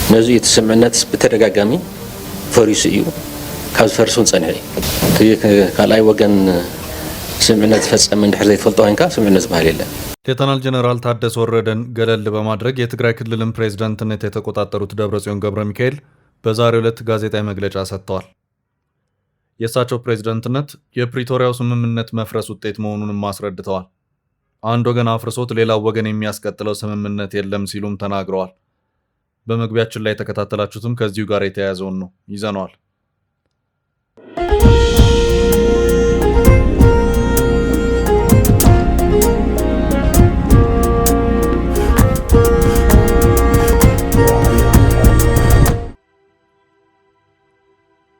ነዙ የተሰምዕነት በተደጋጋሚ ፈሪሱ እዩ ካብ ዝፈርሱን ጸኒሑ ካልኣይ ወገን ስምዕነት ፈጸመ እንድሕር ዘይትፈልጦ ኮይንካ ስምዕነት ዝባሃል የለን። ሌተናል ጀነራል ታደሰ ወረደን ገለል በማድረግ የትግራይ ክልልን ፕሬዝዳንትነት የተቆጣጠሩት ደብረጽዮን ገብረ ሚካኤል በዛሬው ዕለት ጋዜጣዊ መግለጫ ሰጥተዋል። የእሳቸው ፕሬዝዳንትነት የፕሪቶሪያው ስምምነት መፍረስ ውጤት መሆኑንም አስረድተዋል። አንድ ወገን አፍርሶት ሌላው ወገን የሚያስቀጥለው ስምምነት የለም ሲሉም ተናግረዋል። በመግቢያችን ላይ የተከታተላችሁትም ከዚሁ ጋር የተያያዘውን ነው ይዘነዋል።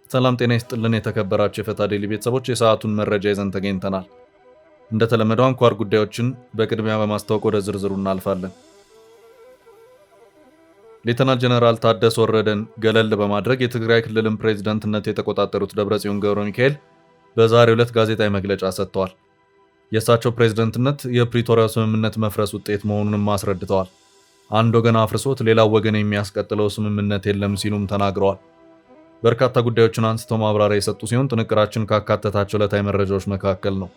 ሰላም ጤና ይስጥልን የተከበራችሁ የፈታ ዴሊ ቤተሰቦች፣ የሰዓቱን መረጃ ይዘን ተገኝተናል። እንደተለመደው አንኳር ጉዳዮችን በቅድሚያ በማስታወቅ ወደ ዝርዝሩ እናልፋለን። ሌተናል ጀነራል ታደሰ ወረደን ገለል በማድረግ የትግራይ ክልልን ፕሬዝዳንትነት የተቆጣጠሩት ደብረጽዮን ገብረ ሚካኤል በዛሬው ዕለት ጋዜጣዊ መግለጫ ሰጥተዋል። የእሳቸው ፕሬዝዳንትነት የፕሪቶሪያው ስምምነት መፍረስ ውጤት መሆኑንም አስረድተዋል። አንድ ወገን አፍርሶት ሌላው ወገን የሚያስቀጥለው ስምምነት የለም ሲሉም ተናግረዋል። በርካታ ጉዳዮችን አንስተው ማብራሪያ የሰጡ ሲሆን ጥንቅራችን ካካተታቸው ዕለታዊ መረጃዎች መካከል ነው።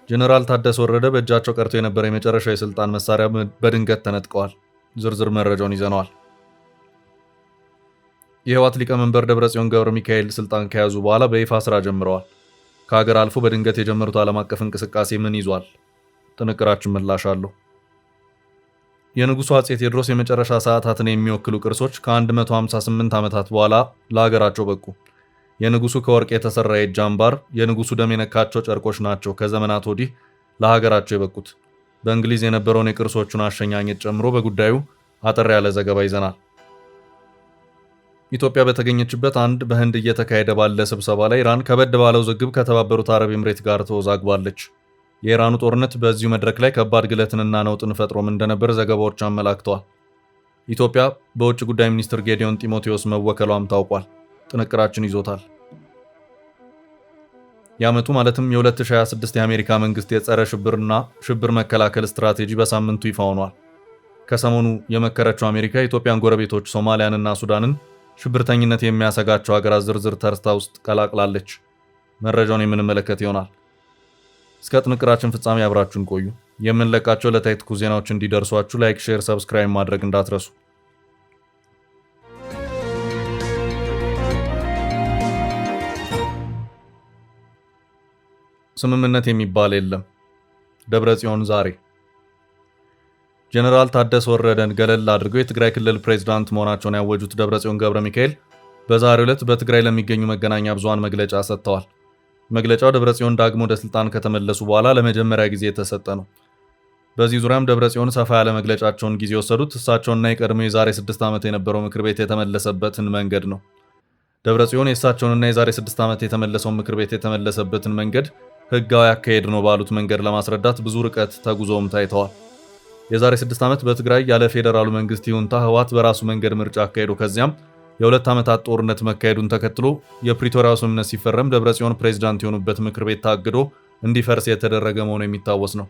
ጀነራል ታደሰ ወረደ በእጃቸው ቀርቶ የነበረ የመጨረሻ የስልጣን መሳሪያ በድንገት ተነጥቀዋል። ዝርዝር መረጃውን ይዘነዋል። የህወሓት ሊቀመንበር ደብረጽዮን ገብረ ሚካኤል ስልጣን ከያዙ በኋላ በይፋ ስራ ጀምረዋል። ከሀገር አልፎ በድንገት የጀመሩት ዓለም አቀፍ እንቅስቃሴ ምን ይዟል? ጥንቅራችን ምላሽ አለው። የንጉሱ አጼ ቴዎድሮስ የመጨረሻ ሰዓታትን የሚወክሉ ቅርሶች ከ158 ዓመታት በኋላ ለሀገራቸው በቁ። የንጉሱ ከወርቅ የተሰራ የእጅ አምባር፣ የንጉሱ ደም የነካቸው ጨርቆች ናቸው ከዘመናት ወዲህ ለሀገራቸው የበቁት። በእንግሊዝ የነበረውን የቅርሶቹን አሸኛኘት ጨምሮ በጉዳዩ አጠር ያለ ዘገባ ይዘናል። ኢትዮጵያ በተገኘችበት አንድ በህንድ እየተካሄደ ባለ ስብሰባ ላይ ኢራን ከበድ ባለው ውዝግብ ከተባበሩት አረብ ኤምሬት ጋር ተወዛግባለች። የኢራኑ ጦርነት በዚሁ መድረክ ላይ ከባድ ግለትንና ነውጥን ፈጥሮም እንደነበር ዘገባዎች አመላክተዋል። ኢትዮጵያ በውጭ ጉዳይ ሚኒስትር ጌዲዮን ጢሞቴዎስ መወከሏም ታውቋል። ጥንቅራችን ይዞታል። የዓመቱ ማለትም የ2026 የአሜሪካ መንግስት የጸረ ሽብርና ሽብር መከላከል ስትራቴጂ በሳምንቱ ይፋ ሆኗል። ከሰሞኑ የመከረችው አሜሪካ የኢትዮጵያን ጎረቤቶች ሶማሊያንና ሱዳንን ሽብርተኝነት የሚያሰጋቸው ሀገራት ዝርዝር ተርታ ውስጥ ቀላቅላለች። መረጃውን የምንመለከት ይሆናል። እስከ ጥንቅራችን ፍጻሜ አብራችሁን ቆዩ። የምንለቃቸው ዕለታዊ ትኩስ ዜናዎች እንዲደርሷችሁ ላይክ፣ ሼር፣ ሰብስክራይብ ማድረግ እንዳትረሱ። ስምምነት የሚባል የለም። ደብረጽዮን ዛሬ ጀነራል ታደሰ ወረደን ገለል አድርገው የትግራይ ክልል ፕሬዝዳንት መሆናቸውን ያወጁት ደብረጽዮን ገብረ ሚካኤል በዛሬው ዕለት በትግራይ ለሚገኙ መገናኛ ብዙሃን መግለጫ ሰጥተዋል። መግለጫው ደብረጽዮን ዳግሞ ወደ ስልጣን ከተመለሱ በኋላ ለመጀመሪያ ጊዜ የተሰጠ ነው። በዚህ ዙሪያም ደብረጽዮን ሰፋ ያለ መግለጫቸውን ጊዜ ወሰዱት እሳቸውና የቀድሞ የዛሬ 6 ዓመት የነበረው ምክር ቤት የተመለሰበትን መንገድ ነው። ደብረጽዮን የእሳቸውንና የዛሬ 6 ዓመት የተመለሰው ምክር ቤት የተመለሰበትን መንገድ ህጋዊ አካሄድ ነው ባሉት መንገድ ለማስረዳት ብዙ ርቀት ተጉዘውም ታይተዋል። የዛሬ 6 ዓመት በትግራይ ያለ ፌዴራሉ መንግስት ይሁንታ ህወሓት በራሱ መንገድ ምርጫ አካሄዱ። ከዚያም የ2 ዓመታት ጦርነት መካሄዱን ተከትሎ የፕሪቶሪያው ስምምነት ሲፈረም ደብረጽዮን ፕሬዝዳንት የሆኑበት ምክር ቤት ታግዶ እንዲፈርስ የተደረገ መሆኑ የሚታወስ ነው።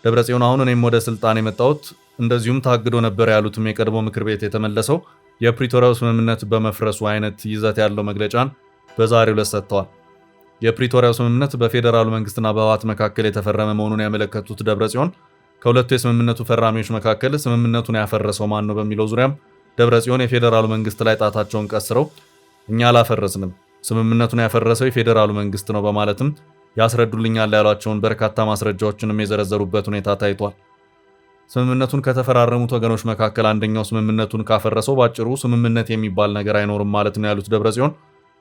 ደብረጽዮን አሁን እኔም ወደ ስልጣን የመጣሁት እንደዚሁም ታግዶ ነበር ያሉትም የቀድሞ ምክር ቤት የተመለሰው የፕሪቶሪያው ስምምነት በመፍረሱ አይነት ይዘት ያለው መግለጫን በዛሬው ዕለት ሰጥተዋል። የፕሪቶሪያው ስምምነት በፌዴራሉ መንግስትና በህወሓት መካከል የተፈረመ መሆኑን ያመለከቱት ደብረጽዮን ከሁለቱ የስምምነቱ ፈራሚዎች መካከል ስምምነቱን ያፈረሰው ማን ነው በሚለው ዙሪያም ደብረጽዮን የፌዴራሉ መንግስት ላይ ጣታቸውን ቀስረው እኛ አላፈረስንም፣ ስምምነቱን ያፈረሰው የፌዴራሉ መንግስት ነው በማለትም ያስረዱልኛል ያሏቸውን በርካታ ማስረጃዎችንም የዘረዘሩበት ሁኔታ ታይቷል። ስምምነቱን ከተፈራረሙት ወገኖች መካከል አንደኛው ስምምነቱን ካፈረሰው ባጭሩ ስምምነት የሚባል ነገር አይኖርም ማለት ነው ያሉት ደብረጽዮን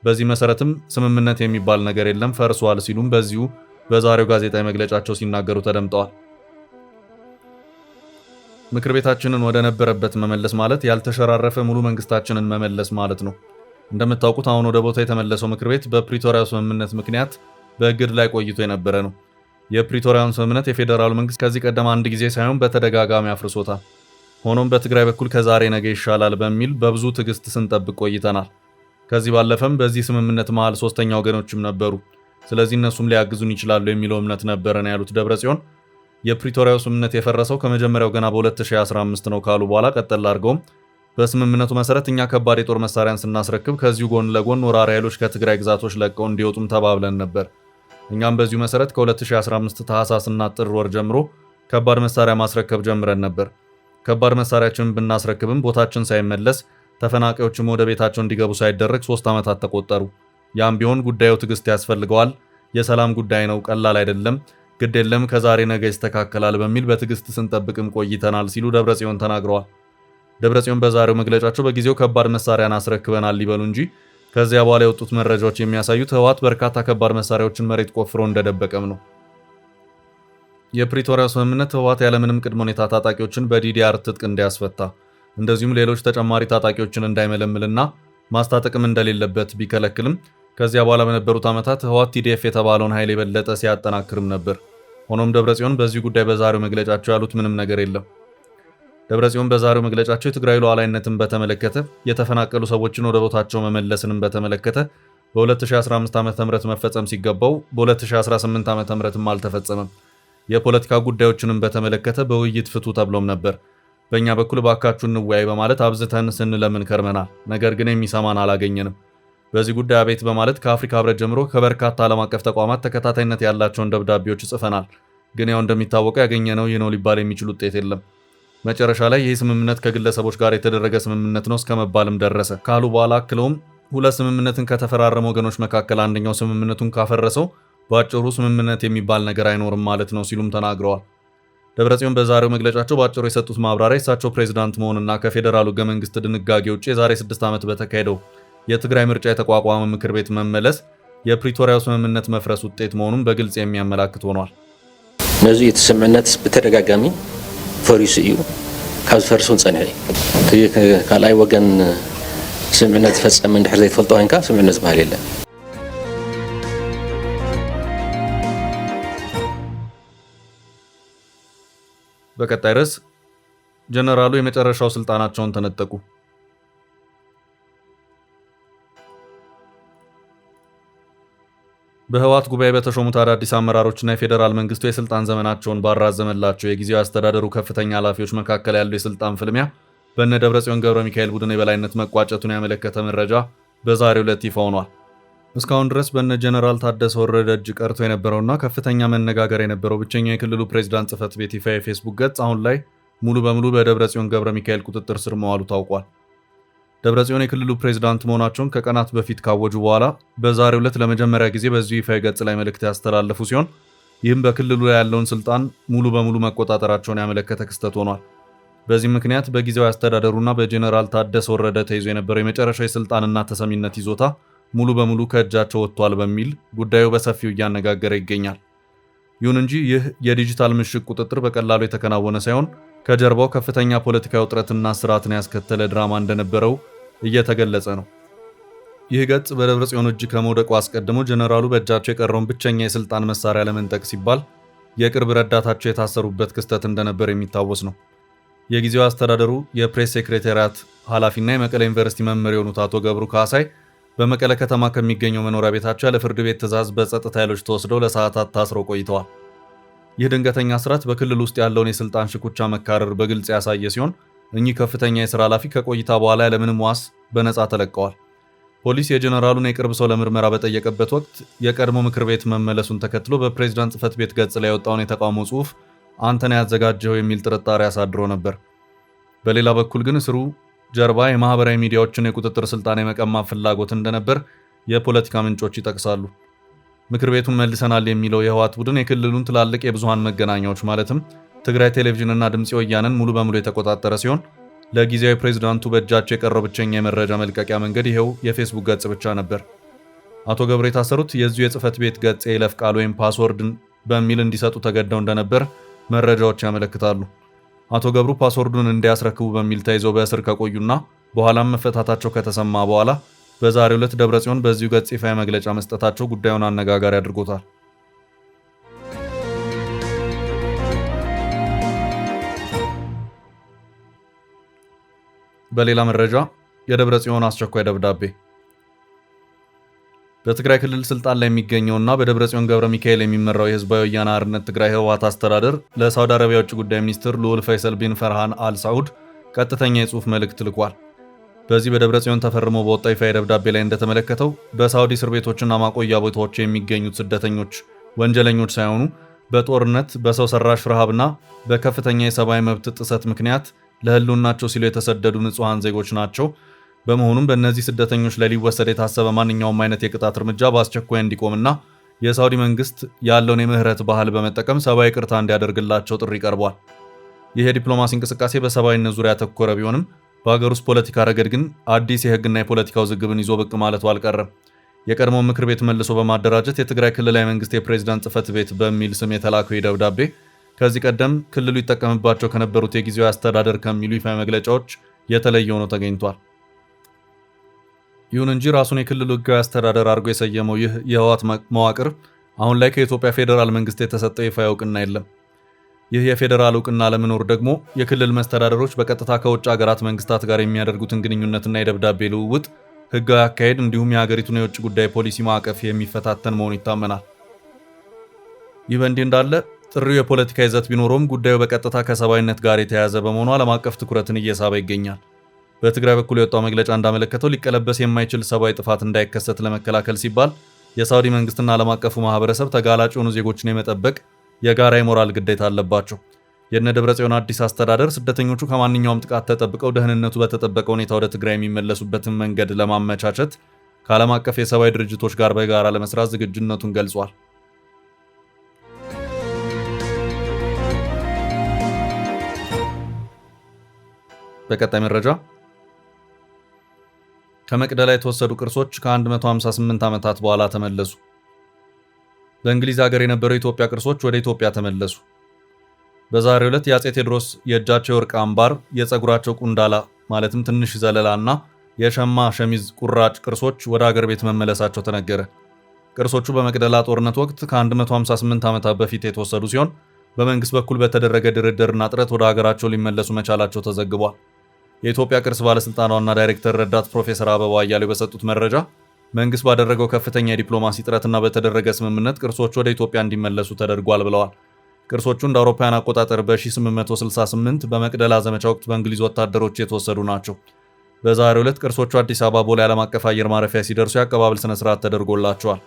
በዚህ መሰረትም ስምምነት የሚባል ነገር የለም ፈርሷል ሲሉም በዚሁ በዛሬው ጋዜጣዊ መግለጫቸው ሲናገሩ ተደምጠዋል። ምክር ቤታችንን ወደ ነበረበት መመለስ ማለት ያልተሸራረፈ ሙሉ መንግስታችንን መመለስ ማለት ነው። እንደምታውቁት አሁን ወደ ቦታ የተመለሰው ምክር ቤት በፕሪቶሪያው ስምምነት ምክንያት በእግድ ላይ ቆይቶ የነበረ ነው። የፕሪቶሪያውን ስምምነት የፌዴራሉ መንግስት ከዚህ ቀደም አንድ ጊዜ ሳይሆን በተደጋጋሚ አፍርሶታል። ሆኖም በትግራይ በኩል ከዛሬ ነገ ይሻላል በሚል በብዙ ትዕግስት ስንጠብቅ ቆይተናል። ከዚህ ባለፈም በዚህ ስምምነት መሃል ሶስተኛ ወገኖችም ነበሩ። ስለዚህ እነሱም ሊያግዙን ይችላሉ የሚለው እምነት ነበረን ያሉት ደብረጽዮን የፕሪቶሪያው ስምምነት የፈረሰው ከመጀመሪያው ገና በ2015 ነው ካሉ በኋላ ቀጠል አድርገውም በስምምነቱ መሰረት እኛ ከባድ የጦር መሳሪያን ስናስረክብ ከዚሁ ጎን ለጎን ወራሪ ኃይሎች ከትግራይ ግዛቶች ለቀው እንዲወጡም ተባብለን ነበር። እኛም በዚሁ መሰረት ከ2015 ታህሳስና ጥር ወር ጀምሮ ከባድ መሳሪያ ማስረከብ ጀምረን ነበር። ከባድ መሳሪያችንን ብናስረክብም ቦታችን ሳይመለስ ተፈናቃዮችም ወደ ቤታቸው እንዲገቡ ሳይደረግ 3 ዓመታት ተቆጠሩ። ያም ቢሆን ጉዳዩ ትዕግስት ያስፈልገዋል፣ የሰላም ጉዳይ ነው፣ ቀላል አይደለም፣ ግድ የለም ከዛሬ ነገ ይስተካከላል በሚል በትዕግስት ስንጠብቅም ቆይተናል ሲሉ ደብረጽዮን ተናግረዋል። ደብረጽዮን በዛሬው መግለጫቸው በጊዜው ከባድ መሳሪያን አስረክበናል ሊበሉ እንጂ ከዚያ በኋላ የወጡት መረጃዎች የሚያሳዩት ህወሓት በርካታ ከባድ መሳሪያዎችን መሬት ቆፍሮ እንደደበቀም ነው። የፕሪቶሪያው ስምምነት ህወሓት ያለምንም ቅድመ ሁኔታ ታጣቂዎችን በዲዲአር ትጥቅ እንዲያስፈታ እንደዚሁም ሌሎች ተጨማሪ ታጣቂዎችን እንዳይመለምልና ማስታጠቅም እንደሌለበት ቢከለክልም ከዚያ በኋላ በነበሩት ዓመታት ህወሓት ቲዲኤፍ የተባለውን ኃይል የበለጠ ሲያጠናክርም ነበር። ሆኖም ደብረጽዮን በዚህ ጉዳይ በዛሬው መግለጫቸው ያሉት ምንም ነገር የለም። ደብረጽዮን በዛሬው መግለጫቸው የትግራይ ሉዓላዊነትን በተመለከተ የተፈናቀሉ ሰዎችን ወደ ቦታቸው መመለስንም በተመለከተ በ2015 ዓ.ም መፈጸም ሲገባው በ2018 ዓ.ም አልተፈጸመም። የፖለቲካ ጉዳዮችንም በተመለከተ በውይይት ፍቱ ተብሎም ነበር። በእኛ በኩል ባካችሁ እንወያይ በማለት አብዝተን ስንለምን ከርመናል። ነገር ግን የሚሰማን አላገኘንም። በዚህ ጉዳይ አቤት በማለት ከአፍሪካ ህብረት ጀምሮ ከበርካታ ዓለም አቀፍ ተቋማት ተከታታይነት ያላቸውን ደብዳቤዎች ጽፈናል። ግን ያው እንደሚታወቀው ያገኘነው ይህ ነው ሊባል የሚችል ውጤት የለም። መጨረሻ ላይ ይህ ስምምነት ከግለሰቦች ጋር የተደረገ ስምምነት ነው እስከመባልም ደረሰ ካሉ በኋላ አክለውም ሁለት ስምምነትን ከተፈራረሙ ወገኖች መካከል አንደኛው ስምምነቱን ካፈረሰው በአጭሩ ስምምነት የሚባል ነገር አይኖርም ማለት ነው ሲሉም ተናግረዋል። ደብረጽዮን በዛሬው መግለጫቸው በአጭሩ የሰጡት ማብራሪያ እሳቸው ፕሬዝዳንት መሆንና ከፌዴራሉ ህገ መንግስት ድንጋጌ ውጭ የዛሬ 6 ዓመት በተካሄደው የትግራይ ምርጫ የተቋቋመ ምክር ቤት መመለስ የፕሪቶሪያው ስምምነት መፍረስ ውጤት መሆኑን በግልጽ የሚያመላክት ሆኗል። ነዚ የተስምምነት በተደጋጋሚ ፈሪሱ እዩ ካብ ዝፈርሱን ጸኒሑ ካልኣይ ወገን ስምምነት ፈጸመ እንድሕር ዘይትፈልጦ ኮይንካ ስምምነት ዝበሃል የለን። በቀጣይ ርዕስ ጀነራሉ የመጨረሻው ስልጣናቸውን ተነጠቁ። በህወሓት ጉባኤ በተሾሙት አዳዲስ አመራሮችና የፌዴራል መንግስቱ የስልጣን ዘመናቸውን ባራዘመላቸው የጊዜያዊ አስተዳደሩ ከፍተኛ ኃላፊዎች መካከል ያለው የስልጣን ፍልሚያ በእነ ደብረጽዮን ገብረ ሚካኤል ቡድን የበላይነት መቋጨቱን ያመለከተ መረጃ በዛሬው ዕለት ይፋ ሆኗል። እስካሁን ድረስ በእነ ጀነራል ታደሰ ወረደ እጅ ቀርቶ የነበረውና ከፍተኛ መነጋገር የነበረው ብቸኛው የክልሉ ፕሬዝዳንት ጽህፈት ቤት ይፋ የፌስቡክ ገጽ አሁን ላይ ሙሉ በሙሉ በደብረጽዮን ገብረ ሚካኤል ቁጥጥር ስር መዋሉ ታውቋል። ደብረጽዮን የክልሉ ፕሬዝዳንት መሆናቸውን ከቀናት በፊት ካወጁ በኋላ በዛሬው ዕለት ለመጀመሪያ ጊዜ በዚሁ ይፋ ገጽ ላይ መልእክት ያስተላለፉ ሲሆን ይህም በክልሉ ላይ ያለውን ስልጣን ሙሉ በሙሉ መቆጣጠራቸውን ያመለከተ ክስተት ሆኗል። በዚህ ምክንያት በጊዜያዊ አስተዳደሩና በጀነራል ታደሰ ወረደ ተይዞ የነበረው የመጨረሻው የስልጣንና ተሰሚነት ይዞታ ሙሉ በሙሉ ከእጃቸው ወጥቷል በሚል ጉዳዩ በሰፊው እያነጋገረ ይገኛል። ይሁን እንጂ ይህ የዲጂታል ምሽግ ቁጥጥር በቀላሉ የተከናወነ ሳይሆን ከጀርባው ከፍተኛ ፖለቲካዊ ውጥረትና ስርዓትን ያስከተለ ድራማ እንደነበረው እየተገለጸ ነው። ይህ ገጽ በደብረጽዮን እጅ ከመውደቁ አስቀድሞ ጀነራሉ በእጃቸው የቀረውን ብቸኛ የስልጣን መሳሪያ ለመንጠቅ ሲባል የቅርብ ረዳታቸው የታሰሩበት ክስተት እንደነበር የሚታወስ ነው። የጊዜው አስተዳደሩ የፕሬስ ሴክሬታሪያት ኃላፊና የመቀሌ ዩኒቨርሲቲ መምህር የሆኑት አቶ ገብሩ ካሳይ በመቀለ ከተማ ከሚገኘው መኖሪያ ቤታቸው ያለ ፍርድ ቤት ትዕዛዝ በጸጥታ ኃይሎች ተወስደው ለሰዓታት ታስረው ቆይተዋል። ይህ ድንገተኛ ስርዓት በክልል ውስጥ ያለውን የስልጣን ሽኩቻ መካረር በግልጽ ያሳየ ሲሆን እኚህ ከፍተኛ የሥራ ኃላፊ ከቆይታ በኋላ ያለምንም ዋስ በነፃ ተለቀዋል። ፖሊስ የጀነራሉን የቅርብ ሰው ለምርመራ በጠየቀበት ወቅት የቀድሞ ምክር ቤት መመለሱን ተከትሎ በፕሬዝዳንት ጽህፈት ቤት ገጽ ላይ የወጣውን የተቃውሞ ጽሑፍ አንተን ያዘጋጀው የሚል ጥርጣሬ አሳድሮ ነበር። በሌላ በኩል ግን እስሩ ጀርባ የማህበራዊ ሚዲያዎችን የቁጥጥር ስልጣን የመቀማት ፍላጎት እንደነበር የፖለቲካ ምንጮች ይጠቅሳሉ። ምክር ቤቱን መልሰናል የሚለው የህወሓት ቡድን የክልሉን ትላልቅ የብዙሃን መገናኛዎች ማለትም ትግራይ ቴሌቪዥንና ድምጽ ወያነን ሙሉ በሙሉ የተቆጣጠረ ሲሆን ለጊዜያዊ ፕሬዝዳንቱ በእጃቸው የቀረው ብቸኛ የመረጃ መልቀቂያ መንገድ ይሄው የፌስቡክ ገጽ ብቻ ነበር። አቶ ገብሩ የታሰሩት የዚሁ የጽህፈት ቤት ገጽ የይለፍ ቃል ወይም ፓስወርድን በሚል እንዲሰጡ ተገደው እንደነበር መረጃዎች ያመለክታሉ። አቶ ገብሩ ፓስወርዱን እንዲያስረክቡ በሚል ተይዘው በእስር ከቆዩና በኋላም መፈታታቸው ከተሰማ በኋላ በዛሬው ዕለት ደብረጽዮን በዚሁ ገጽ ይፋ መግለጫ መስጠታቸው ጉዳዩን አነጋጋሪ አድርጎታል። በሌላ መረጃ የደብረጽዮን አስቸኳይ ደብዳቤ በትግራይ ክልል ስልጣን ላይ የሚገኘውና በደብረጽዮን ገብረ ሚካኤል የሚመራው የህዝባዊ ወያነ ሓርነት ትግራይ ህወሓት አስተዳደር ለሳውዲ አረቢያ ውጭ ጉዳይ ሚኒስትር ልዑል ፈይሰል ቢን ፈርሃን አልሳዑድ ቀጥተኛ የጽሑፍ መልእክት ልኳል። በዚህ በደብረጽዮን ተፈርሞ በወጣው ይፋ ደብዳቤ ላይ እንደተመለከተው በሳውዲ እስር ቤቶችና ማቆያ ቦታዎች የሚገኙት ስደተኞች ወንጀለኞች ሳይሆኑ በጦርነት በሰው ሰራሽ ረሃብና በከፍተኛ የሰብአዊ መብት ጥሰት ምክንያት ለህልውናቸው ሲሉ የተሰደዱ ንጹሃን ዜጎች ናቸው። በመሆኑም በእነዚህ ስደተኞች ላይ ሊወሰድ የታሰበ ማንኛውም አይነት የቅጣት እርምጃ በአስቸኳይ እንዲቆምና የሳውዲ መንግስት ያለውን የምህረት ባህል በመጠቀም ሰብአዊ ይቅርታ እንዲያደርግላቸው ጥሪ ቀርቧል። ይህ የዲፕሎማሲ እንቅስቃሴ በሰብአዊነት ዙሪያ ያተኮረ ቢሆንም በሀገር ውስጥ ፖለቲካ ረገድ ግን አዲስ የህግና የፖለቲካ ውዝግብን ይዞ ብቅ ማለቱ አልቀረም። የቀድሞው ምክር ቤት መልሶ በማደራጀት የትግራይ ክልላዊ መንግስት የፕሬዝዳንት ጽህፈት ቤት በሚል ስም የተላከው ደብዳቤ ከዚህ ቀደም ክልሉ ይጠቀምባቸው ከነበሩት የጊዜያዊ አስተዳደር ከሚሉ ይፋ መግለጫዎች የተለየ ሆኖ ተገኝቷል። ይሁን እንጂ ራሱን የክልሉ ህጋዊ አስተዳደር አድርጎ የሰየመው ይህ የህወሓት መዋቅር አሁን ላይ ከኢትዮጵያ ፌዴራል መንግስት የተሰጠው ይፋ እውቅና የለም። ይህ የፌዴራል እውቅና ለመኖር ደግሞ የክልል መስተዳደሮች በቀጥታ ከውጭ ሀገራት መንግስታት ጋር የሚያደርጉትን ግንኙነትና የደብዳቤ ልውውጥ ህጋዊ አካሄድ እንዲሁም የሀገሪቱን የውጭ ጉዳይ ፖሊሲ ማዕቀፍ የሚፈታተን መሆኑ ይታመናል። ይህ በእንዲህ እንዳለ ጥሪው የፖለቲካ ይዘት ቢኖረውም ጉዳዩ በቀጥታ ከሰብአዊነት ጋር የተያያዘ በመሆኑ ዓለም አቀፍ ትኩረትን እየሳበ ይገኛል። በትግራይ በኩል የወጣው መግለጫ እንዳመለከተው ሊቀለበስ የማይችል ሰብአዊ ጥፋት እንዳይከሰት ለመከላከል ሲባል የሳውዲ መንግስትና ዓለም አቀፉ ማህበረሰብ ተጋላጭ የሆኑ ዜጎችን የመጠበቅ የጋራ የሞራል ግዴታ አለባቸው። የነ ደብረጽዮን አዲስ አስተዳደር ስደተኞቹ ከማንኛውም ጥቃት ተጠብቀው ደህንነቱ በተጠበቀ ሁኔታ ወደ ትግራይ የሚመለሱበትን መንገድ ለማመቻቸት ከዓለም አቀፍ የሰብአዊ ድርጅቶች ጋር በጋራ ለመስራት ዝግጁነቱን ገልጿል። በቀጣይ መረጃ ከመቅደላ የተወሰዱ ቅርሶች ከ158 ዓመታት በኋላ ተመለሱ። በእንግሊዝ ሀገር የነበሩ የኢትዮጵያ ቅርሶች ወደ ኢትዮጵያ ተመለሱ። በዛሬው ዕለት የአፄ ቴዎድሮስ የእጃቸው የወርቅ አምባር፣ የፀጉራቸው ቁንዳላ ማለትም ትንሽ ዘለላና የሸማ ሸሚዝ ቁራጭ ቅርሶች ወደ አገር ቤት መመለሳቸው ተነገረ። ቅርሶቹ በመቅደላ ጦርነት ወቅት ከ158 ዓመታት በፊት የተወሰዱ ሲሆን በመንግስት በኩል በተደረገ ድርድርና ጥረት ወደ ሀገራቸው ሊመለሱ መቻላቸው ተዘግቧል። የኢትዮጵያ ቅርስ ባለስልጣን ዋና ዳይሬክተር ረዳት ፕሮፌሰር አበባው አያሌው በሰጡት መረጃ መንግስት ባደረገው ከፍተኛ የዲፕሎማሲ ጥረትና በተደረገ ስምምነት ቅርሶቹ ወደ ኢትዮጵያ እንዲመለሱ ተደርጓል ብለዋል። ቅርሶቹ እንደ አውሮፓውያን አቆጣጠር በ1868 በመቅደላ ዘመቻ ወቅት በእንግሊዝ ወታደሮች የተወሰዱ ናቸው። በዛሬው ዕለት ቅርሶቹ አዲስ አበባ ቦሌ ዓለም አቀፍ አየር ማረፊያ ሲደርሱ የአቀባበል ስነ ስርዓት ተደርጎላቸዋል።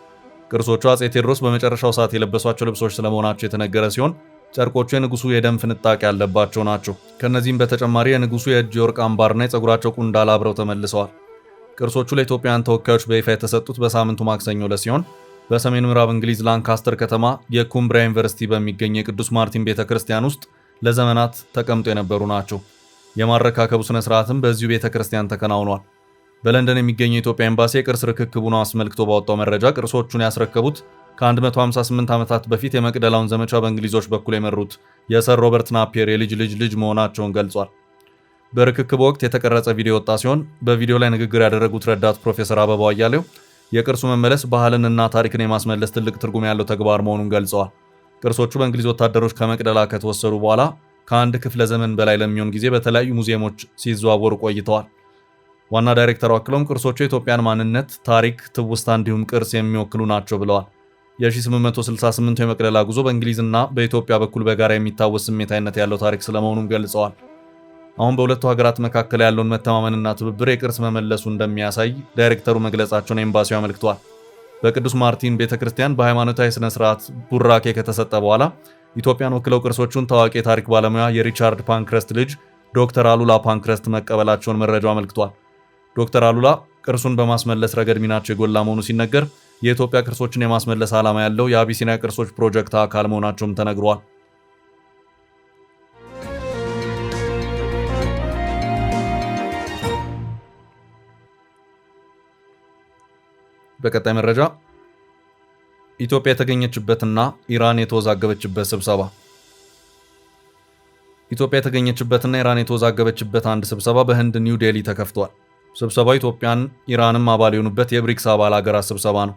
ቅርሶቹ አፄ ቴዎድሮስ በመጨረሻው ሰዓት የለበሷቸው ልብሶች ስለመሆናቸው የተነገረ ሲሆን ጨርቆቹ የንጉሱ የደም ፍንጣቂ ያለባቸው ናቸው። ከነዚህም በተጨማሪ የንጉሱ የእጅ የወርቅ አምባርና የፀጉራቸው ቁንዳላ አብረው ተመልሰዋል። ቅርሶቹ ለኢትዮጵያውያን ተወካዮች በይፋ የተሰጡት በሳምንቱ ማክሰኞ ዕለት ሲሆን በሰሜን ምዕራብ እንግሊዝ ላንካስተር ከተማ የኩምብሪያ ዩኒቨርሲቲ በሚገኝ የቅዱስ ማርቲን ቤተ ክርስቲያን ውስጥ ለዘመናት ተቀምጦ የነበሩ ናቸው። የማረካከቡ ስነ ስርዓትም በዚሁ ቤተ ክርስቲያን ተከናውኗል። በለንደን የሚገኘው የኢትዮጵያ ኤምባሲ የቅርስ ርክክቡን አስመልክቶ ባወጣው መረጃ ቅርሶቹን ያስረከቡት ከ158 ዓመታት በፊት የመቅደላውን ዘመቻ በእንግሊዞች በኩል የመሩት የሰር ሮበርት ናፒየር የልጅ ልጅ መሆናቸውን ገልጿል። በርክክቡ ወቅት የተቀረጸ ቪዲዮ ወጣ ሲሆን በቪዲዮ ላይ ንግግር ያደረጉት ረዳት ፕሮፌሰር አበባው አያሌው የቅርሱ መመለስ ባህልንና ታሪክን የማስመለስ ትልቅ ትርጉም ያለው ተግባር መሆኑን ገልጸዋል። ቅርሶቹ በእንግሊዝ ወታደሮች ከመቅደላ ከተወሰዱ በኋላ ከአንድ ክፍለ ዘመን በላይ ለሚሆን ጊዜ በተለያዩ ሙዚየሞች ሲዘዋወሩ ቆይተዋል። ዋና ዳይሬክተሩ አክለውም ቅርሶቹ የኢትዮጵያን ማንነት፣ ታሪክ፣ ትውስታ እንዲሁም ቅርስ የሚወክሉ ናቸው ብለዋል። የ1868 የመቅደላ ጉዞ በእንግሊዝና በኢትዮጵያ በኩል በጋራ የሚታወስ ስሜታዊነት ያለው ታሪክ ስለመሆኑም ገልጸዋል። አሁን በሁለቱ ሀገራት መካከል ያለውን መተማመንና ትብብር የቅርስ መመለሱ እንደሚያሳይ ዳይሬክተሩ መግለጻቸውን ኤምባሲው አመልክቷል። በቅዱስ ማርቲን ቤተክርስቲያን በሃይማኖታዊ ስነ ስርዓት ቡራኬ ከተሰጠ በኋላ ኢትዮጵያን ወክለው ቅርሶቹን ታዋቂ የታሪክ ባለሙያ የሪቻርድ ፓንክረስት ልጅ ዶክተር አሉላ ፓንክረስት መቀበላቸውን መረጃው አመልክቷል። ዶክተር አሉላ ቅርሱን በማስመለስ ረገድ ሚናቸው የጎላ መሆኑ ሲነገር የኢትዮጵያ ቅርሶችን የማስመለስ ዓላማ ያለው የአቢሲኒያ ቅርሶች ፕሮጀክት አካል መሆናቸውም ተነግሯል። በቀጣይ መረጃ ኢትዮጵያ የተገኘችበትና ኢራን የተወዛገበችበት ስብሰባ። ኢትዮጵያ የተገኘችበትና ኢራን የተወዛገበችበት አንድ ስብሰባ በህንድ ኒው ዴሊ ተከፍቷል። ስብሰባው ኢትዮጵያን ኢራንም አባል የሆኑበት የብሪክስ አባል ሀገራት ስብሰባ ነው።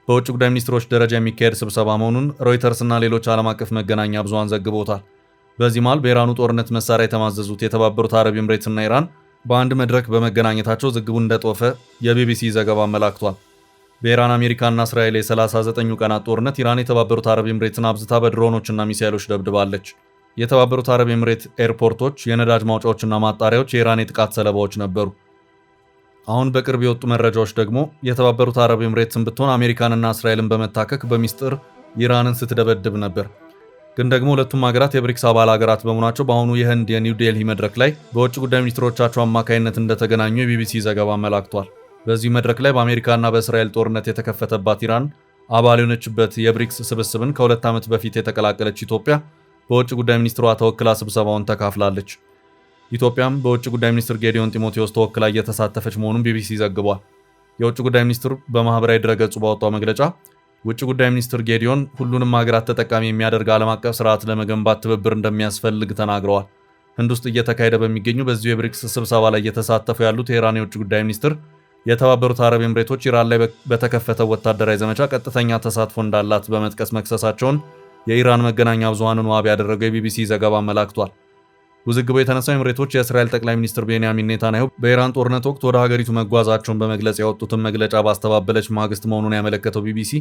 በውጭ ጉዳይ ሚኒስትሮች ደረጃ የሚካሄድ ስብሰባ መሆኑን ሮይተርስ እና ሌሎች ዓለም አቀፍ መገናኛ ብዙሃን ዘግበውታል። በዚህ መሃል በኢራኑ ጦርነት መሳሪያ የተማዘዙት የተባበሩት አረብ ኤምሬትስ እና ኢራን በአንድ መድረክ በመገናኘታቸው ዝግቡ እንደጦፈ የቢቢሲ ዘገባ አመላክቷል። በኢራን አሜሪካና እስራኤል የ39ኙ ቀናት ጦርነት ኢራን የተባበሩት አረብ ኤምሬትን አብዝታ በድሮኖችና ሚሳይሎች ደብድባለች። የተባበሩት አረብ ኤምሬት ኤርፖርቶች፣ የነዳጅ ማውጫዎችና ማጣሪያዎች የኢራን የጥቃት ሰለባዎች ነበሩ። አሁን በቅርብ የወጡ መረጃዎች ደግሞ የተባበሩት አረብ ኤምሬትስን ብትሆን አሜሪካንና እስራኤልን በመታከክ በሚስጥር ኢራንን ስትደበድብ ነበር። ግን ደግሞ ሁለቱም ሀገራት የብሪክስ አባል ሀገራት በመሆናቸው በአሁኑ የህንድ የኒው ዴልሂ መድረክ ላይ በውጭ ጉዳይ ሚኒስትሮቻቸው አማካይነት እንደተገናኙ የቢቢሲ ዘገባ አመላክቷል። በዚህ መድረክ ላይ በአሜሪካና በእስራኤል ጦርነት የተከፈተባት ኢራን አባል የሆነችበት የብሪክስ ስብስብን ከ2 ዓመት በፊት የተቀላቀለች ኢትዮጵያ በውጭ ጉዳይ ሚኒስትሯ ተወክላ ስብሰባውን ተካፍላለች። ኢትዮጵያም በውጭ ጉዳይ ሚኒስትር ጌዲዮን ጢሞቴዎስ ተወክላ እየተሳተፈች መሆኑን ቢቢሲ ዘግቧል። የውጭ ጉዳይ ሚኒስትር በማህበራዊ ድረገጹ ባወጣው መግለጫ ውጭ ጉዳይ ሚኒስትር ጌዲዮን ሁሉንም ሀገራት ተጠቃሚ የሚያደርግ ዓለም አቀፍ ስርዓት ለመገንባት ትብብር እንደሚያስፈልግ ተናግረዋል። ህንድ ውስጥ እየተካሄደ በሚገኙ በዚሁ የብሪክስ ስብሰባ ላይ እየተሳተፉ ያሉት የኢራን የውጭ ጉዳይ ሚኒስትር የተባበሩት አረብ ኤምሬቶች ኢራን ላይ በተከፈተው ወታደራዊ ዘመቻ ቀጥተኛ ተሳትፎ እንዳላት በመጥቀስ መክሰሳቸውን የኢራን መገናኛ ብዙሃንን ዋቢ ያደረገው የቢቢሲ ዘገባ አመላክቷል። ውዝግቡ የተነሳው ኤምሬቶች የእስራኤል ጠቅላይ ሚኒስትር ቤንያሚን ኔታንያሁ በኢራን ጦርነት ወቅት ወደ ሀገሪቱ መጓዛቸውን በመግለጽ ያወጡትን መግለጫ ባስተባበለች ማግስት መሆኑን ያመለከተው ቢቢሲ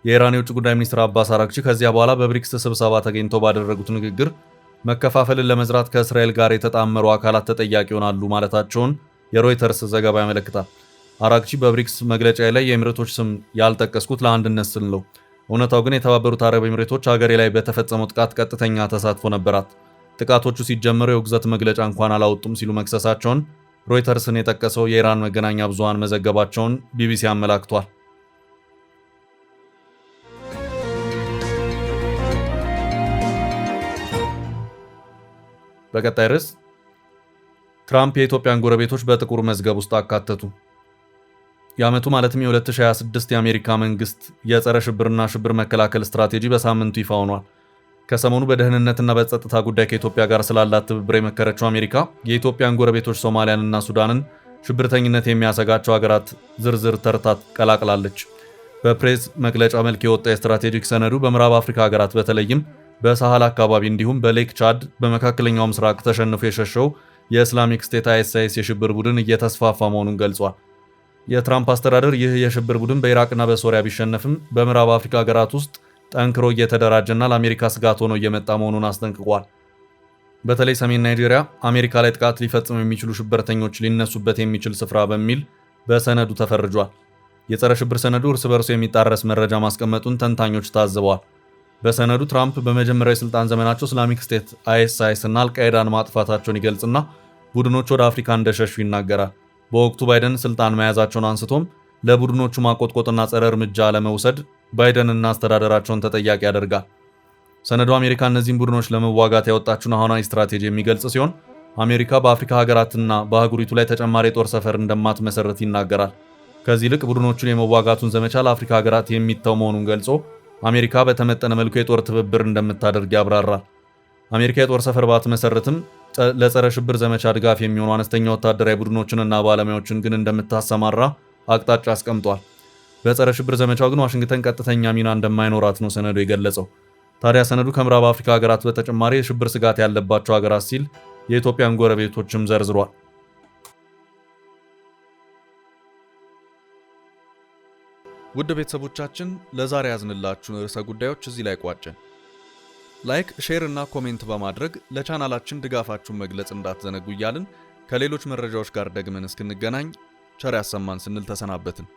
የኢራን የውጭ ጉዳይ ሚኒስትር አባስ አራግቺ ከዚያ በኋላ በብሪክስ ስብሰባ ተገኝተው ባደረጉት ንግግር መከፋፈልን ለመዝራት ከእስራኤል ጋር የተጣመሩ አካላት ተጠያቂ ይሆናሉ ማለታቸውን የሮይተርስ ዘገባ ያመለክታል። አራግቺ በብሪክስ መግለጫ ላይ የኤምሬቶች ስም ያልጠቀስኩት ለአንድነት ስል ነው። እውነታው ግን የተባበሩት አረብ ኤምሬቶች ሀገሬ ላይ በተፈጸመው ጥቃት ቀጥተኛ ተሳትፎ ነበራት። ጥቃቶቹ ሲጀመሩ የውግዘት መግለጫ እንኳን አላወጡም ሲሉ መክሰሳቸውን ሮይተርስን የጠቀሰው የኢራን መገናኛ ብዙሃን መዘገባቸውን ቢቢሲ አመላክቷል። በቀጣይ ርዕስ ትራምፕ የኢትዮጵያን ጎረቤቶች በጥቁር መዝገብ ውስጥ አካተቱ። የዓመቱ ማለትም የ2026 የአሜሪካ መንግስት የጸረ ሽብርና ሽብር መከላከል ስትራቴጂ በሳምንቱ ይፋ ሆኗል። ከሰሞኑ በደህንነትና በጸጥታ ጉዳይ ከኢትዮጵያ ጋር ስላላት ትብብር የመከረችው አሜሪካ የኢትዮጵያን ጎረቤቶች ሶማሊያንና ሱዳንን ሽብርተኝነት የሚያሰጋቸው ሀገራት ዝርዝር ተርታ ቀላቅላለች። በፕሬስ መግለጫ መልክ የወጣ የስትራቴጂክ ሰነዱ በምዕራብ አፍሪካ ሀገራት በተለይም በሳህል አካባቢ እንዲሁም በሌክ ቻድ በመካከለኛው ምስራቅ ተሸንፎ የሸሸው የእስላሚክ ስቴት አይኤስአይኤስ የሽብር ቡድን እየተስፋፋ መሆኑን ገልጿል። የትራምፕ አስተዳደር ይህ የሽብር ቡድን በኢራቅና በሶሪያ ቢሸነፍም በምዕራብ አፍሪካ ሀገራት ውስጥ ጠንክሮ እየተደራጀና ለአሜሪካ ስጋት ሆኖ እየመጣ መሆኑን አስጠንቅቋል። በተለይ ሰሜን ናይጄሪያ አሜሪካ ላይ ጥቃት ሊፈጽሙ የሚችሉ ሽብርተኞች ሊነሱበት የሚችል ስፍራ በሚል በሰነዱ ተፈርጇል። የጸረ ሽብር ሰነዱ እርስ በርሱ የሚጣረስ መረጃ ማስቀመጡን ተንታኞች ታዝበዋል። በሰነዱ ትራምፕ በመጀመሪያው የስልጣን ዘመናቸው እስላሚክ ስቴት አይኤስአይኤስ እና አልቃይዳን ማጥፋታቸውን ይገልጽና ቡድኖች ወደ አፍሪካ እንደሸሹ ይናገራል። በወቅቱ ባይደን ስልጣን መያዛቸውን አንስቶም ለቡድኖቹ ማቆጥቆጥና ጸረ እርምጃ ለመውሰድ ባይደንና አስተዳደራቸውን ተጠያቂ ያደርጋል። ሰነዱ አሜሪካ እነዚህን ቡድኖች ለመዋጋት ያወጣችውን አሁናዊ ስትራቴጂ የሚገልጽ ሲሆን አሜሪካ በአፍሪካ ሀገራትና በአህጉሪቱ ላይ ተጨማሪ የጦር ሰፈር እንደማትመሰረት ይናገራል። ከዚህ ይልቅ ቡድኖቹን የመዋጋቱን ዘመቻ ለአፍሪካ ሀገራት የሚተው መሆኑን ገልጾ አሜሪካ በተመጠነ መልኩ የጦር ትብብር እንደምታደርግ ያብራራል። አሜሪካ የጦር ሰፈር ባትመሰርትም ለጸረ ሽብር ዘመቻ ድጋፍ የሚሆኑ አነስተኛ ወታደራዊ ቡድኖችንና ባለሙያዎችን ግን እንደምታሰማራ አቅጣጫ አስቀምጧል። በጸረ ሽብር ዘመቻው ግን ዋሽንግተን ቀጥተኛ ሚና እንደማይኖራት ነው ሰነዱ የገለጸው። ታዲያ ሰነዱ ከምዕራብ አፍሪካ ሀገራት በተጨማሪ የሽብር ስጋት ያለባቸው ሀገራት ሲል የኢትዮጵያን ጎረቤቶችም ዘርዝሯል። ውድ ቤተሰቦቻችን ለዛሬ ያዝንላችሁን ርዕሰ ጉዳዮች እዚህ ላይ ቋጨን። ላይክ፣ ሼር እና ኮሜንት በማድረግ ለቻናላችን ድጋፋችሁን መግለጽ እንዳትዘነጉ እያልን ከሌሎች መረጃዎች ጋር ደግመን እስክንገናኝ ቸር ያሰማን ስንል ተሰናበትን።